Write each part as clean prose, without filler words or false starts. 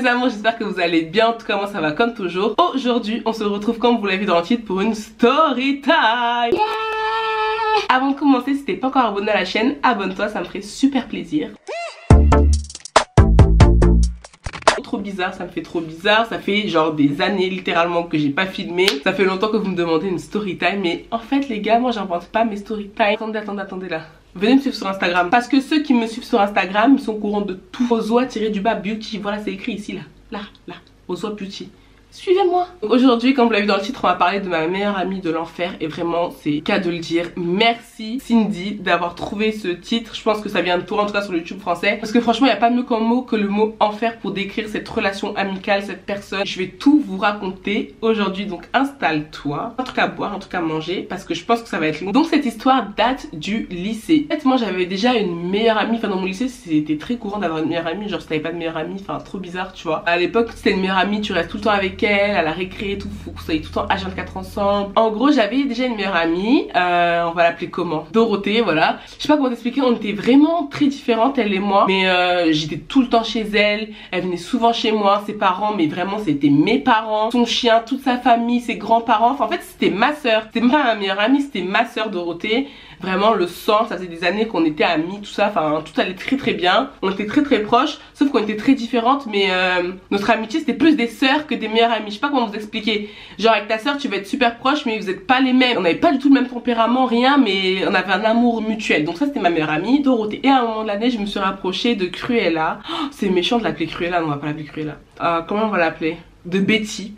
mes amours, j'espère que vous allez bien. En tout cas moi ça va comme toujours. Aujourd'hui on se retrouve comme vous l'avez vu dans le titre pour une story time. Yeah. Avant de commencer, si t'es pas encore abonné à la chaîne, abonne-toi, ça me ferait super plaisir. Trop bizarre, ça me fait trop bizarre. Ça fait genre des années littéralement que j'ai pas filmé. Ça fait longtemps que vous me demandez une story time. Mais en fait les gars, moi j'invente pas mes story time. Attendez là. Venez me suivre sur Instagram. Parce que ceux qui me suivent sur Instagram, ils sont au courant de tout. Ozoa-du-bas beauty. Voilà, c'est écrit ici là. Ozoa beauty. Suivez-moi. Aujourd'hui, comme vous l'avez vu dans le titre, on va parler de ma meilleure amie de l'enfer. Et vraiment, c'est qu'à de le dire. Merci Cindy d'avoir trouvé ce titre. Je pense que ça vient de toi, en tout cas sur le YouTube français. Parce que franchement, il n'y a pas mieux qu'un mot que le mot enfer pour décrire cette relation amicale, cette personne. Je vais tout vous raconter aujourd'hui. Donc installe-toi. Un truc à boire, un truc à manger. Parce que je pense que ça va être long. Donc cette histoire date du lycée. En fait, moi j'avais déjà une meilleure amie. Enfin, dans mon lycée, c'était très courant d'avoir une meilleure amie. Genre, si t'avais pas de meilleure amie, enfin, trop bizarre, tu vois. À l'époque, si t'es une meilleure amie, tu restes tout le temps avec elle, à la récré et tout, faut que vous soyez tout le temps H24 ensemble. En gros, j'avais déjà une meilleure amie, on va l'appeler comment, Dorothée, voilà. Je sais pas comment t'expliquer, on était vraiment très différentes, elle et moi. Mais j'étais tout le temps chez elle, elle venait souvent chez moi, ses parents, mais vraiment c'était mes parents, son chien, toute sa famille, ses grands-parents. Enfin, en fait, c'était ma soeur. C'était même pas ma meilleure amie, c'était ma soeur Dorothée. Vraiment le sang, ça faisait des années qu'on était amis, tout ça, enfin tout allait très bien. On était très proches, sauf qu'on était très différentes, mais notre amitié c'était plus des sœurs que des meilleures amies. Je sais pas comment vous expliquer. Genre avec ta sœur tu vas être super proche, mais vous êtes pas les mêmes. On n'avait pas du tout le même tempérament, rien, mais on avait un amour mutuel. Donc ça c'était ma meilleure amie, Dorothée. Et à un moment de l'année je me suis rapprochée de Cruella. Oh, c'est méchant de l'appeler Cruella, non on va pas l'appeler Cruella. Comment on va l'appeler? De Betty.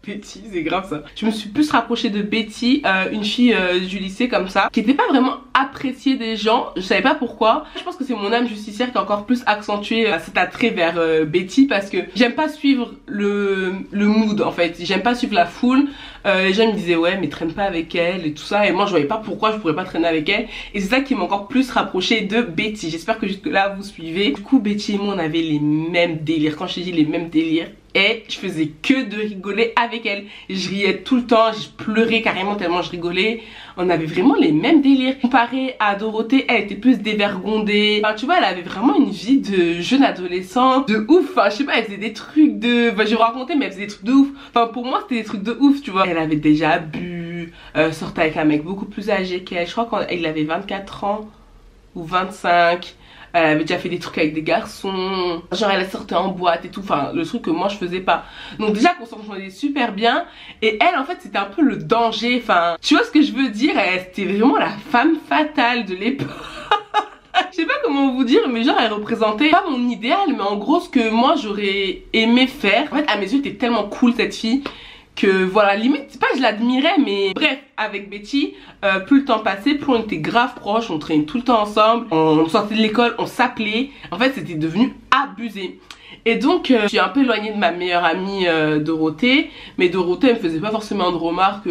Betty, c'est grave ça. Je me suis plus rapprochée de Betty, une fille du lycée comme ça, qui était pas vraiment appréciée des gens. Je savais pas pourquoi. Je pense que c'est mon âme justicière qui a encore plus accentué cet attrait vers Betty, parce que j'aime pas suivre le mood en fait. J'aime pas suivre la foule. Les gens me disaient ouais mais traîne pas avec elle et tout ça, et moi je voyais pas pourquoi je pourrais pas traîner avec elle, et c'est ça qui m'a encore plus rapprochée de Betty. J'espère que jusque là vous suivez. Du coup Betty et moi on avait les mêmes délires. Quand je dis les mêmes délires, et je faisais que de rigoler avec elle. Je riais tout le temps, je pleurais carrément tellement je rigolais. On avait vraiment les mêmes délires. Comparé à Dorothée, elle était plus dévergondée. Enfin tu vois, elle avait vraiment une vie de jeune adolescente de ouf. Enfin je sais pas, elle faisait des trucs de... Enfin je vais vous raconter, mais elle faisait des trucs de ouf. Enfin pour moi c'était des trucs de ouf, tu vois. Elle avait déjà bu, sortait avec un mec beaucoup plus âgé qu'elle. Je crois qu'il avait 24 ans ou 25. Elle avait déjà fait des trucs avec des garçons. Genre elle sortait en boîte et tout. Enfin le truc que moi je faisais pas. Donc déjà qu'on s'entendait super bien. Et elle en fait c'était un peu le danger. Enfin tu vois ce que je veux dire. C'était vraiment la femme fatale de l'époque. Je sais pas comment vous dire, mais genre elle représentait pas mon idéal, mais en gros ce que moi j'aurais aimé faire. En fait à mes yeux elle était tellement cool cette fille que voilà, limite c'est pas que je l'admirais, mais bref, avec Betty, plus le temps passait, plus on était grave proches, on traînait tout le temps ensemble, on sortait de l'école, on s'appelait. En fait c'était devenu abusé. Et donc je suis un peu éloignée de ma meilleure amie Dorothée, mais Dorothée elle me faisait pas forcément de remarques,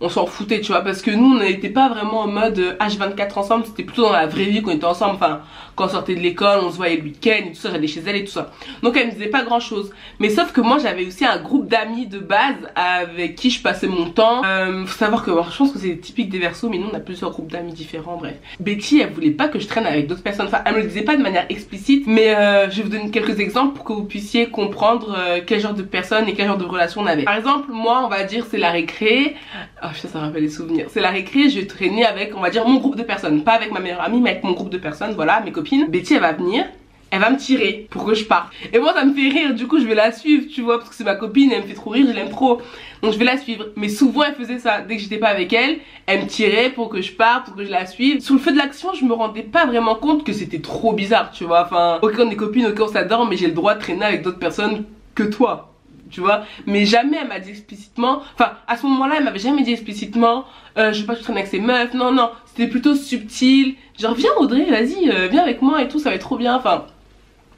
on s'en foutait, tu vois, parce que nous on n'était pas vraiment en mode H24 ensemble, c'était plutôt dans la vraie vie qu'on était ensemble. Enfin quand on sortait de l'école, on se voyait le week-end et tout ça, j'allais chez elle et tout ça. Donc elle me disait pas grand chose. Mais sauf que moi j'avais aussi un groupe d'amis de base avec qui je passais mon temps. Faut savoir que je pense que c'est typique des Verseaux, mais nous on a plusieurs groupes d'amis différents, bref. Betty elle voulait pas que je traîne avec d'autres personnes, enfin elle me le disait pas de manière explicite, mais je vais vous donner quelques exemples pour que vous puissiez comprendre quel genre de personnes et quel genre de relation on avait. Par exemple moi on va dire c'est la récré. Oh putain ça me rappelle les souvenirs. C'est la récré, je traînais avec on va dire mon groupe de personnes. Pas avec ma meilleure amie mais avec mon groupe de personnes, voilà, mes copines. Betty elle va venir, elle va me tirer pour que je parte. Et moi ça me fait rire, du coup je vais la suivre, tu vois, parce que c'est ma copine, elle me fait trop rire, je l'aime trop. Donc je vais la suivre. Mais souvent elle faisait ça, dès que j'étais pas avec elle, elle me tirait pour que je parte, pour que je la suive. Sur le feu de l'action je me rendais pas vraiment compte que c'était trop bizarre, tu vois. Enfin ok on est copines, ok on s'adore, mais j'ai le droit de traîner avec d'autres personnes que toi, tu vois. Mais jamais elle m'a dit explicitement, enfin à ce moment là elle m'avait jamais dit explicitement je veux pas que tu traînes avec ces meufs, non non, c'était plutôt subtil, genre viens Audrey vas-y viens avec moi et tout, ça va être trop bien. Enfin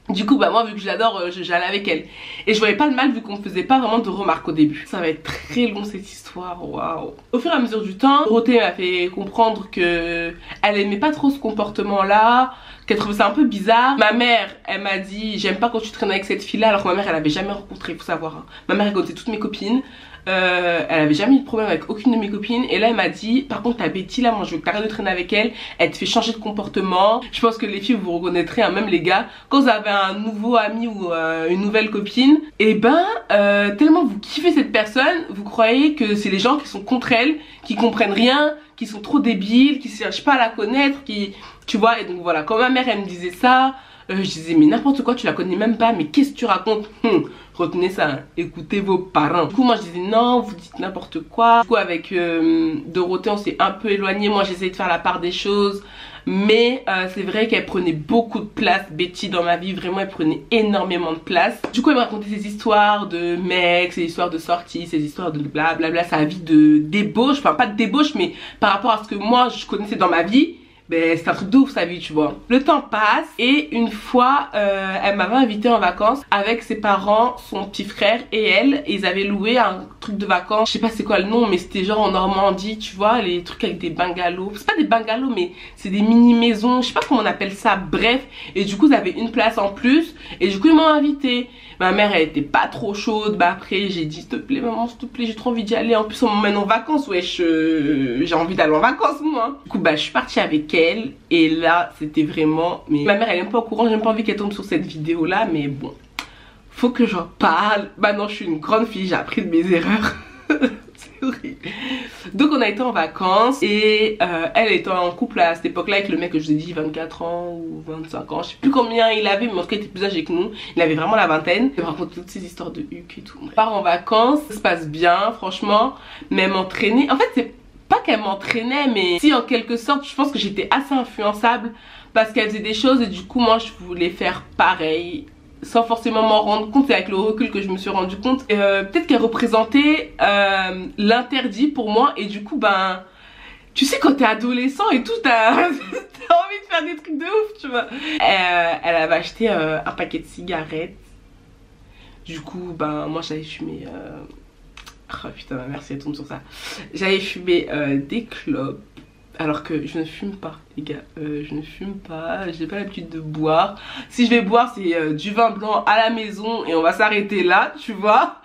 du coup bah moi vu que je l'adore j'allais avec elle, et je voyais pas le mal vu qu'on me faisait pas vraiment de remarques au début. Ça va être très long cette histoire, waouh. Au fur et à mesure du temps, Dorothée m'a fait comprendre que elle aimait pas trop ce comportement là, qu'elle trouvait ça un peu bizarre. Ma mère elle m'a dit j'aime pas quand tu traînes avec cette fille là, alors que ma mère elle avait jamais rencontré, faut savoir hein. Ma mère elle connaissait toutes mes copines, Elle avait jamais eu de problème avec aucune de mes copines. Et là elle m'a dit par contre ta Betty là, moi je veux que t'arrêtes de traîner avec elle. Elle te fait changer de comportement. Je pense que les filles vous reconnaîtrez, hein, même les gars. Quand vous avez un nouveau ami ou une nouvelle copine, et ben tellement vous kiffez cette personne, vous croyez que c'est les gens qui sont contre elle, qui comprennent rien, qui sont trop débiles, qui cherchent pas à la connaître, qui... Tu vois, et donc voilà, quand ma mère elle me disait ça, je disais mais n'importe quoi, tu la connais même pas, mais qu'est-ce que tu racontes? Retenez ça, hein. Écoutez vos parents. Du coup moi je disais non, vous dites n'importe quoi. Du coup avec Dorothée on s'est un peu éloigné, moi j'essayais de faire la part des choses. Mais c'est vrai qu'elle prenait beaucoup de place, Betty, dans ma vie. Vraiment elle prenait énormément de place. Du coup elle me racontait ses histoires de mecs, ses histoires de sorties, ses histoires de blablabla, sa vie de débauche. Enfin pas de débauche mais par rapport à ce que moi je connaissais dans ma vie, ben c'est un truc de ouf sa vie, tu vois. Le temps passe et une fois elle m'avait invité en vacances avec ses parents, son petit frère et elle. Et ils avaient loué un truc de vacances, je sais pas c'est quoi le nom, mais c'était genre en Normandie, tu vois, les trucs avec des bungalows. C'est pas des bungalows mais c'est des mini maisons, je sais pas comment on appelle ça, bref. Et du coup ils avaient une place en plus et du coup ils m'ont invité. Ma mère elle était pas trop chaude, bah après j'ai dit s'il te plaît maman, s'il te plaît, j'ai trop envie d'y aller. En plus on m'emmène en vacances, wesh, j'ai envie d'aller en vacances moi. Du coup bah je suis partie avec elle et là c'était vraiment... Mais ma mère elle est même pas au courant, j'ai même pas envie qu'elle tombe sur cette vidéo là, mais bon, faut que j'en parle. Maintenant je suis une grande fille, j'ai appris de mes erreurs. C'est horrible. Donc on a été en vacances et elle était en couple à cette époque là avec le mec que je vous ai dit, 24 ans ou 25 ans, je sais plus combien il avait, mais en tout cas il était plus âgé que nous. Il avait vraiment la vingtaine. Il me raconte toutes ces histoires de huc et tout. On part en vacances, ça se passe bien franchement, mais elle m'entraînait. En fait c'est pas qu'elle m'entraînait, mais si en quelque sorte je pense que j'étais assez influençable parce qu'elle faisait des choses et du coup moi je voulais faire pareil sans forcément m'en rendre compte. C'est avec le recul que je me suis rendu compte. Peut-être qu'elle représentait l'interdit pour moi et du coup ben tu sais quand t'es adolescent et tout t'as envie de faire des trucs de ouf, tu vois. Elle avait acheté un paquet de cigarettes. Du coup ben moi j'avais fumé oh putain ma mère si elle tombe sur ça. J'avais fumé des clopes. Alors que je ne fume pas les gars, je ne fume pas, j'ai pas l'habitude de boire. Si je vais boire c'est du vin blanc à la maison et on va s'arrêter là, tu vois.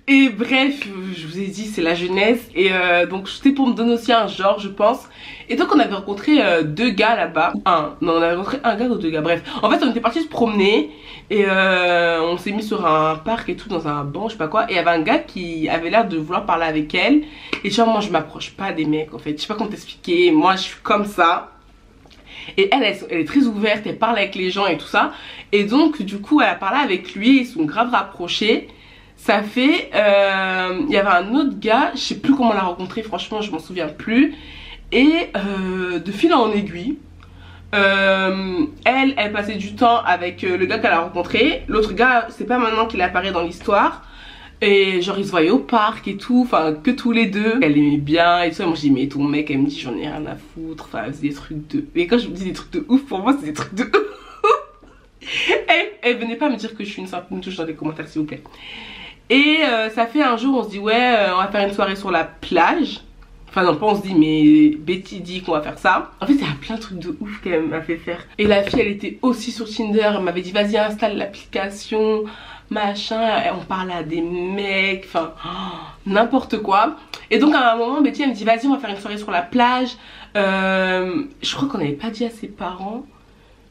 Et bref, je vous ai dit c'est la jeunesse. Et donc c'était pour me donner aussi un genre je pense. Et donc on avait rencontré deux gars là-bas. Non on avait rencontré un gars ou deux gars, bref. En fait on était partis se promener. Et on s'est mis sur un parc et tout, dans un banc, je sais pas quoi. Et il y avait un gars qui avait l'air de vouloir parler avec elle. Et genre moi je m'approche pas des mecs en fait, je sais pas comment t'expliquer. Moi je suis comme ça. Et elle est très ouverte, elle parle avec les gens et tout ça. Et donc du coup elle a parlé avec lui, ils sont grave rapprochés. Ça fait, il y avait un autre gars, je sais plus comment on l'a rencontré, franchement je m'en souviens plus. Et de fil en aiguille, elle passait du temps avec le gars qu'elle a rencontré. L'autre gars, c'est pas maintenant qu'il apparaît dans l'histoire. Et genre ils se voyaient au parc et tout, enfin que tous les deux. Elle aimait bien et tout ça. Moi je dis mais ton mec, elle me dit j'en ai rien à foutre. Enfin elle faisait des trucs de... Et quand je me dis des trucs de ouf, pour moi c'est des trucs de ouf. Elle venait pas me dire que je suis une simple touche dans les commentaires s'il vous plaît. Et ça fait un jour on se dit ouais on va faire une soirée sur la plage. Enfin non pas on se dit mais Betty dit qu'on va faire ça. En fait il y a plein de trucs de ouf qu'elle m'a fait faire. Et la fille elle était aussi sur Tinder. Elle m'avait dit vas-y installe l'application machin. Et on parlait à des mecs. Enfin n'importe quoi. Et donc à un moment Betty elle me dit vas-y on va faire une soirée sur la plage. Je crois qu'on n'avait pas dit à ses parents.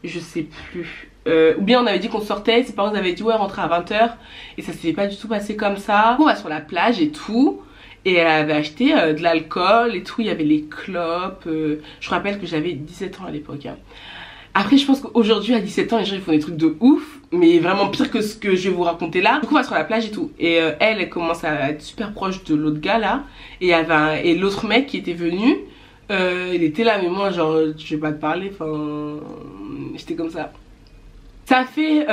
Je sais plus. Ou bien on avait dit qu'on sortait, ses parents avaient dit ouais rentrer à 20 h. Et ça s'est pas du tout passé comme ça. On va sur la plage et tout. Et elle avait acheté de l'alcool et tout, il y avait les clopes. Je rappelle que j'avais 17 ans à l'époque. Hein. Après je pense qu'aujourd'hui à 17 ans les gens ils font des trucs de ouf. Mais vraiment pire que ce que je vais vous raconter là. Du coup on va sur la plage et tout. Et elle commence à être super proche de l'autre gars là. Et, et l'autre mec qui était venu, il était là mais moi genre je vais pas te parler. Enfin j'étais comme ça. Ça fait,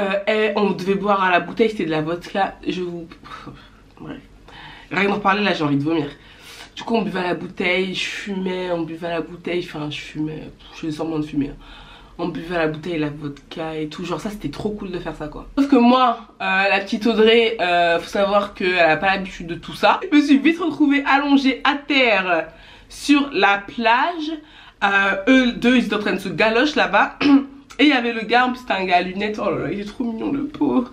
on devait boire à la bouteille, c'était de la vodka. Je vous... Bref. Rien d'en reparler là j'ai envie de vomir. Du coup on buvait à la bouteille, je fumais, on buvait à la bouteille, enfin je fumais, je faisais semblant de fumer. On buvait à la bouteille la vodka et tout, genre ça c'était trop cool de faire ça quoi. Sauf que moi, la petite Audrey, faut savoir qu'elle a pas l'habitude de tout ça. Je me suis vite retrouvée allongée à terre sur la plage. Eux deux ils étaient en train de se galocher là-bas. Et il y avait le gars, en plus c'était un gars à lunettes, oh là là il est trop mignon le pauvre.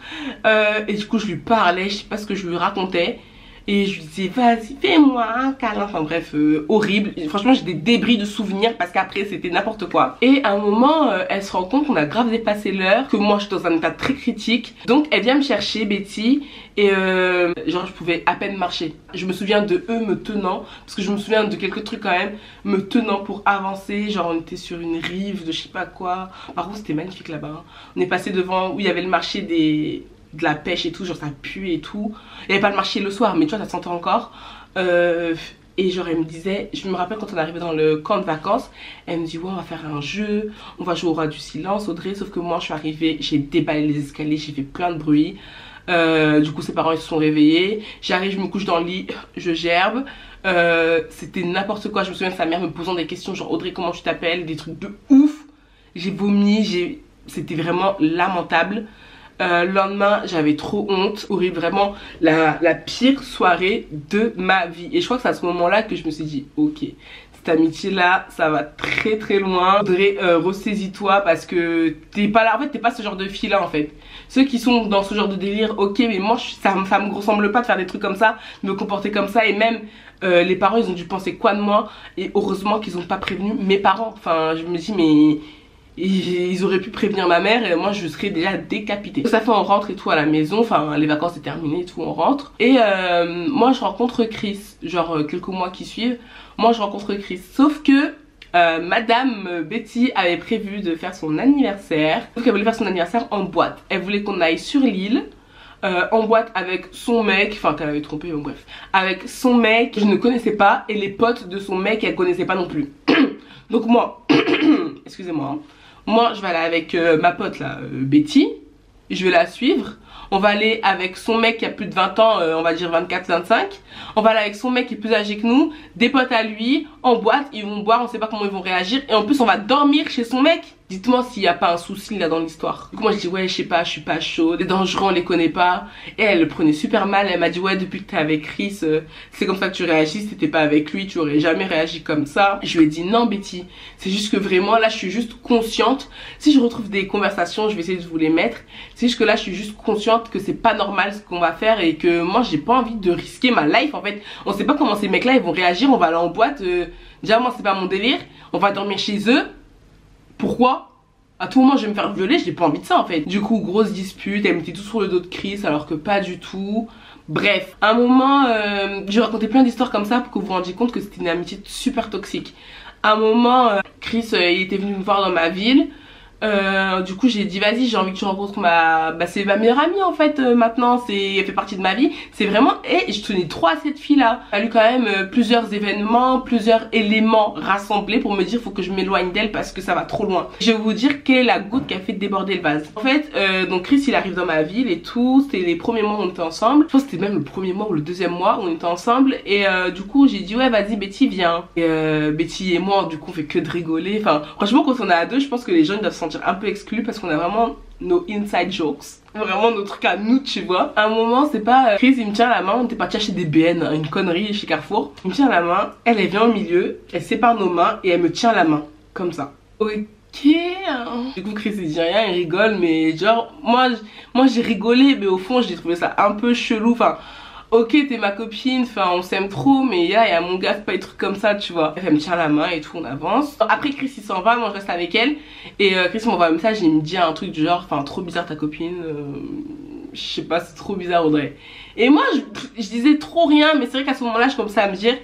Et du coup je lui parlais, je sais pas ce que je lui racontais. Et je lui disais vas-y fais-moi un câlin. Enfin bref, horrible. Et franchement j'ai des débris de souvenirs parce qu'après c'était n'importe quoi. Et à un moment elle se rend compte qu'on a grave dépassé l'heure, que moi je suis dans un état très critique. Donc elle vient me chercher, Betty, et genre je pouvais à peine marcher. Je me souviens de eux me tenant, parce que je me souviens de quelques trucs quand même, me tenant pour avancer. Genre on était sur une rive de je sais pas quoi. Par contre c'était magnifique là-bas, hein. On est passé devant où il y avait le marché de la pêche et tout, genre ça pue et tout. Il n'y avait pas le marché le soir, mais tu vois ça sentait encore. Et genre elle me disait, je me rappelle quand on arrivait dans le camp de vacances, elle me dit ouais on va faire un jeu, on va jouer au roi du silence Audrey. Sauf que moi je suis arrivée, j'ai déballé les escaliers, j'ai fait plein de bruit. Du coup ses parents ils se sont réveillés. J'arrive, je me couche dans le lit, je gerbe. C'était n'importe quoi. Je me souviens de sa mère me posant des questions genre Audrey comment tu t'appelles, des trucs de ouf. J'ai vomi, c'était vraiment lamentable. Le lendemain j'avais trop honte, horrible, vraiment la pire soirée de ma vie. Et je crois que c'est à ce moment là que je me suis dit ok, cette amitié là ça va très très loin. Audrey, ressaisis-toi parce que t'es pas là, en fait t'es pas ce genre de fille là en fait. Ceux qui sont dans ce genre de délire, ok, mais moi ça me ressemble pas de faire des trucs comme ça, de me comporter comme ça. Et même les parents ils ont dû penser quoi de moi. Et heureusement qu'ils ont pas prévenu mes parents. Enfin je me dis mais ils auraient pu prévenir ma mère et moi je serais déjà décapitée. Ça fait on rentre et tout à la maison, enfin les vacances c'est terminé et tout, on rentre. Et moi je rencontre Chris, genre quelques mois qui suivent, moi je rencontre Chris. Sauf que Madame Betty avait prévu de faire son anniversaire. Sauf qu'elle voulait faire son anniversaire en boîte. Elle voulait qu'on aille sur l'île. En boîte avec son mec, enfin qu'elle avait trompé, donc bref, avec son mec que je ne connaissais pas et les potes de son mec qu'elle connaissait pas non plus. Donc moi, excusez-moi, hein. Moi je vais aller avec ma pote là, Betty, je vais la suivre. On va aller avec son mec qui a plus de 20 ans, on va dire 24-25. On va aller avec son mec qui est plus âgé que nous, des potes à lui, en boîte, ils vont boire, on sait pas comment ils vont réagir. Et en plus on va dormir chez son mec. Dites-moi s'il n'y a pas un souci là dans l'histoire. Donc moi je dis ouais je sais pas, je suis pas chaude, les dangereux on les connaît pas. Et elle le prenait super mal, elle m'a dit ouais depuis que t'es avec Chris, c'est comme ça que tu réagis, si t'étais pas avec lui tu aurais jamais réagi comme ça. Je lui ai dit non Betty, c'est juste que vraiment là je suis juste consciente. Si je retrouve des conversations je vais essayer de vous les mettre. C'est juste que là je suis juste consciente que c'est pas normal ce qu'on va faire et que moi j'ai pas envie de risquer ma life en fait. On sait pas comment ces mecs là ils vont réagir, on va aller en boîte, déjà moi c'est pas mon délire, on va dormir chez eux. Pourquoi? À tout moment je vais me faire violer, j'ai pas envie de ça en fait. Du coup grosse dispute, elle mettait tout sur le dos de Chris alors que pas du tout. Bref, à un moment je vais raconter plein d'histoires comme ça pour que vous vous rendiez compte que c'était une amitié super toxique. À un moment Chris il était venu me voir dans ma ville. Du coup j'ai dit vas-y j'ai envie que tu rencontres c'est ma meilleure amie en fait maintenant, elle fait partie de ma vie, c'est vraiment, et je tenais trop à cette fille là. Il a fallu quand même plusieurs événements, plusieurs éléments rassemblés pour me dire faut que je m'éloigne d'elle parce que ça va trop loin. Je vais vous dire quelle est la goutte qui a fait déborder le vase. En fait donc Chris il arrive dans ma ville et tout, c'était les premiers mois où on était ensemble, je pense que c'était même le premier mois ou le deuxième mois où on était ensemble. Et du coup j'ai dit ouais vas-y Betty viens. Et Betty et moi du coup on fait que de rigoler, enfin franchement quand on est à deux je pense que les gens doivent se sentir un peu exclus parce qu'on a vraiment nos inside jokes, vraiment nos trucs à nous tu vois. À un moment c'est pas Chris il me tient la main, on était parti acheter des BN, une connerie chez Carrefour. Il me tient la main, elle vient au milieu, elle sépare nos mains et elle me tient la main comme ça. Ok. Du coup Chris il dit rien, il rigole, mais genre moi j'ai rigolé mais au fond j'ai trouvé ça un peu chelou. Enfin ok t'es ma copine, enfin on s'aime trop, mais là il y a mon gars, pas des trucs comme ça tu vois. Elle me tient la main et tout, on avance. Après Chris il s'en va, moi je reste avec elle. Et Chris m'envoie un message, il me dit un truc du genre enfin trop bizarre ta copine, je sais pas, c'est trop bizarre Audrey. Et moi je disais trop rien, mais c'est vrai qu'à ce moment là je commençais à me dire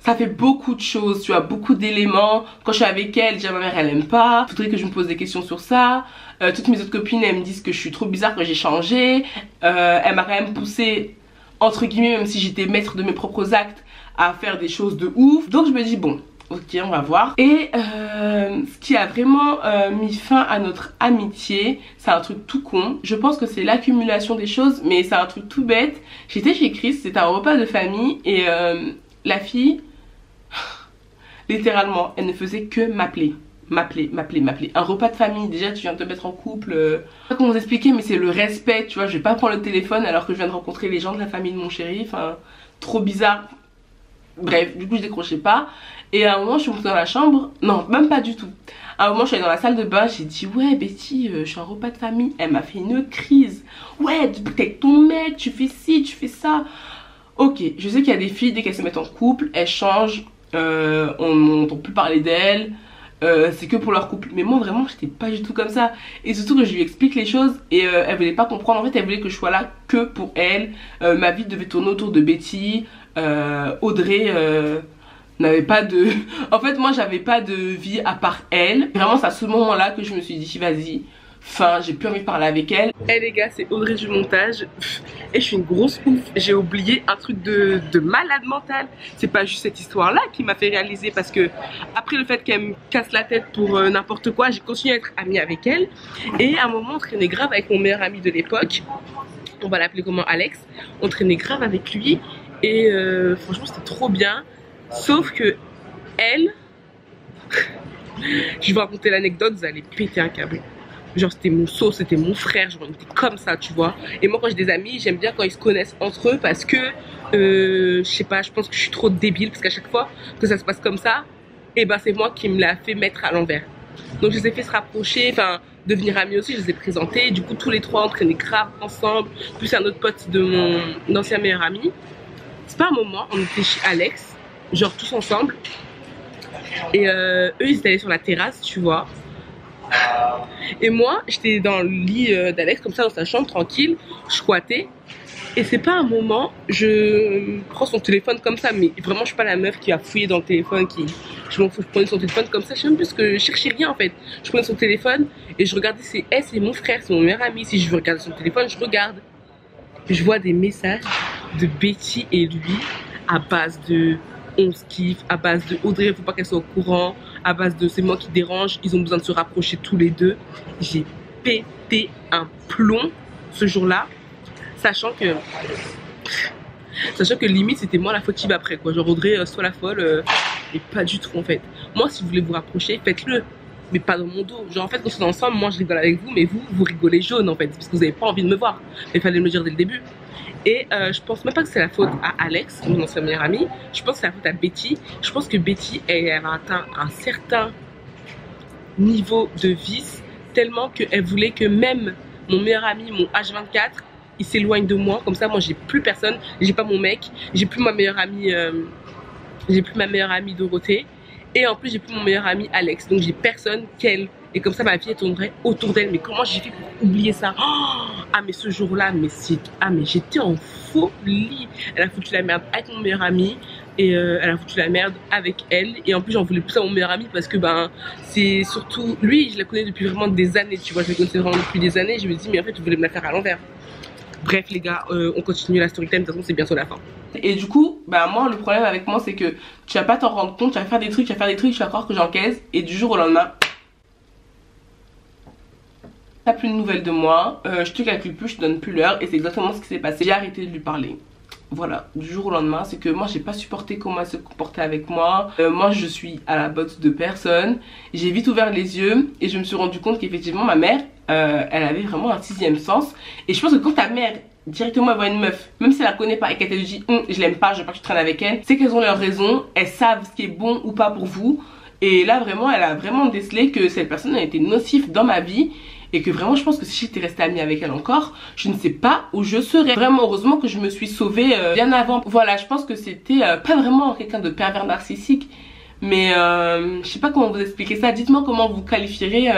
ça fait beaucoup de choses, tu vois, beaucoup d'éléments. Quand je suis avec elle, déjà ma mère elle aime pas, faudrait que je me pose des questions sur ça. Toutes mes autres copines elles me disent que je suis trop bizarre, que j'ai changé. Elle m'a quand même poussée entre guillemets, même si j'étais maître de mes propres actes, à faire des choses de ouf. Donc je me dis bon ok on va voir. Et ce qui a vraiment mis fin à notre amitié, c'est un truc tout con, je pense que c'est l'accumulation des choses, mais c'est un truc tout bête. J'étais chez Chris, c'était un repas de famille et la fille littéralement elle ne faisait que m'appeler. Un repas de famille, déjà tu viens de te mettre en couple, je sais pas comment vous expliquer, mais c'est le respect, tu vois. Je vais pas prendre le téléphone alors que je viens de rencontrer les gens de la famille de mon chéri, enfin trop bizarre. Bref, du coup je décrochais pas. Et à un moment je suis montée dans la chambre, non même pas du tout. À un moment je suis allée dans la salle de bain, j'ai dit ouais Betty je suis en repas de famille. Elle m'a fait une crise, ouais t'es avec ton mec, tu fais ci, tu fais ça. Ok, je sais qu'il y a des filles, dès qu'elles se mettent en couple, elles changent, on n'entend plus parler d'elles, c'est que pour leur couple. Mais moi vraiment j'étais pas du tout comme ça. Et surtout que je lui explique les choses et elle voulait pas comprendre. En fait elle voulait que je sois là que pour elle. Ma vie devait tourner autour de Betty. Audrey n'avait pas de... En fait moi j'avais pas de vie à part elle. Vraiment c'est à ce moment là que je me suis dit vas-y. Enfin, j'ai plus envie de parler avec elle. Eh les gars, c'est Audrey du montage. Et je suis une grosse ouf. J'ai oublié un truc de malade mental. C'est pas juste cette histoire-là qui m'a fait réaliser. Parce que après le fait qu'elle me casse la tête pour n'importe quoi, j'ai continué à être amie avec elle. Et à un moment, on traînait grave avec mon meilleur ami de l'époque. On va l'appeler comment, Alex. On traînait grave avec lui. Et franchement, c'était trop bien. Sauf que elle... je vais vous raconter l'anecdote, vous allez péter un câble. Genre c'était mon sauce, c'était mon frère, genre on était comme ça tu vois. Et moi quand j'ai des amis, j'aime bien quand ils se connaissent entre eux parce que je sais pas, je pense que je suis trop débile parce qu'à chaque fois que ça se passe comme ça, et ben c'est moi qui me l'a fait mettre à l'envers. Donc je les ai fait se rapprocher, enfin devenir amis aussi, je les ai présentés. Du coup tous les trois on traînait grave ensemble, plus un autre pote de mon ancien meilleur ami. C'est pas un moment, on était chez Alex, genre tous ensemble. Et eux ils étaient allés sur la terrasse tu vois. Et moi j'étais dans le lit d'Alex comme ça dans sa chambre tranquille, je squattais. Et c'est pas un moment, je prends son téléphone comme ça, mais vraiment je suis pas la meuf qui a fouillé dans le téléphone, je m'en fous, je prenais son téléphone comme ça, je sais même plus que je cherchais rien en fait. Je prenais son téléphone et je regardais, c'est mon frère, c'est mon meilleur ami, si je veux regarder son téléphone, je regarde. Et je vois des messages de Betty et lui à base de on se kiffe, à base de Audrey, faut pas qu'elle soit au courant, à base de c'est moi qui dérange, ils ont besoin de se rapprocher tous les deux. J'ai pété un plomb ce jour-là, sachant que limite c'était moi la fautive après quoi. Genre Audrey soit la folle et pas du tout en fait. Moi si vous voulez vous rapprocher, faites-le, mais pas dans mon dos. Genre en fait quand on est ensemble, moi je rigole avec vous, mais vous rigolez jaune en fait, parce que vous avez pas envie de me voir. Mais il fallait me le dire dès le début. Et je pense même pas que c'est la faute à Alex, mon ancien meilleur ami. Je pense que c'est la faute à Betty. Je pense que Betty, elle a atteint un certain niveau de vice, tellement qu'elle voulait que même mon meilleur ami, mon H24, il s'éloigne de moi. Comme ça, moi, j'ai plus personne. J'ai pas mon mec. J'ai plus ma meilleure amie. J'ai plus ma meilleure amie Dorothée. Et en plus, j'ai plus mon meilleur ami Alex. Donc, j'ai personne qu'elle. Et comme ça, ma vie tournerait autour d'elle. Mais comment j'ai fait pour oublier ça? Ah, mais ce jour-là, mais j'étais en folie. Elle a foutu la merde avec mon meilleur ami. Et elle a foutu la merde avec elle. Et en plus, j'en voulais plus à mon meilleur ami parce que, ben, c'est surtout... Lui, je la connais depuis vraiment des années, tu vois. Je la connaissais vraiment depuis des années. Je me dis, mais en fait, tu voulais me la faire à l'envers. Bref, les gars, on continue la story time. De toute façon, c'est bientôt la fin. Et du coup, bah, moi, le problème avec moi, c'est que tu vas pas t'en rendre compte. Tu vas faire des trucs, tu vas croire que j'encaisse. Et du jour au lendemain... T'as plus de nouvelles de moi, je te calcule plus, je te donne plus l'heure et c'est exactement ce qui s'est passé. J'ai arrêté de lui parler. Voilà, du jour au lendemain, c'est que moi j'ai pas supporté comment elle se comportait avec moi. Moi je suis à la botte de personne. J'ai vite ouvert les yeux et je me suis rendu compte qu'effectivement ma mère, elle avait vraiment un sixième sens. Et je pense que quand ta mère directement voit une meuf, même si elle la connaît pas et qu'elle te dit je l'aime pas, je veux pas que tu traînes avec elle, c'est qu'elles ont leur raison, elles savent ce qui est bon ou pas pour vous. Et là vraiment, elle a vraiment décelé que cette personne a été nocive dans ma vie. Et que vraiment je pense que si j'étais restée amie avec elle encore, je ne sais pas où je serais. Vraiment heureusement que je me suis sauvée bien avant. Voilà, je pense que c'était pas vraiment quelqu'un de pervers narcissique. Mais je sais pas comment vous expliquer ça. Dites-moi comment vous qualifierez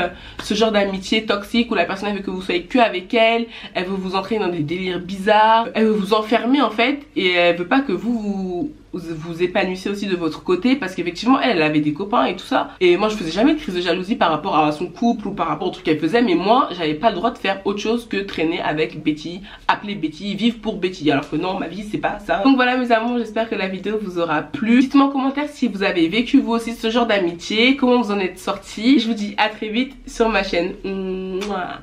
ce genre d'amitié toxique où la personne elle veut que vous soyez que avec elle. Elle veut vous entraîner dans des délires bizarres. Elle veut vous enfermer en fait. Et elle veut pas que vous épanouissez aussi de votre côté. Parce qu'effectivement elle avait des copains et tout ça. Et moi je faisais jamais de crise de jalousie par rapport à son couple ou par rapport au truc qu'elle faisait. Mais moi j'avais pas le droit de faire autre chose que traîner avec Betty, appeler Betty, vivre pour Betty. Alors que non, ma vie c'est pas ça. Donc voilà mes amours, j'espère que la vidéo vous aura plu. Dites-moi en commentaire si vous avez vécu vous aussi ce genre d'amitié, comment vous en êtes sortis. Je vous dis à très vite sur ma chaîne. Mouah.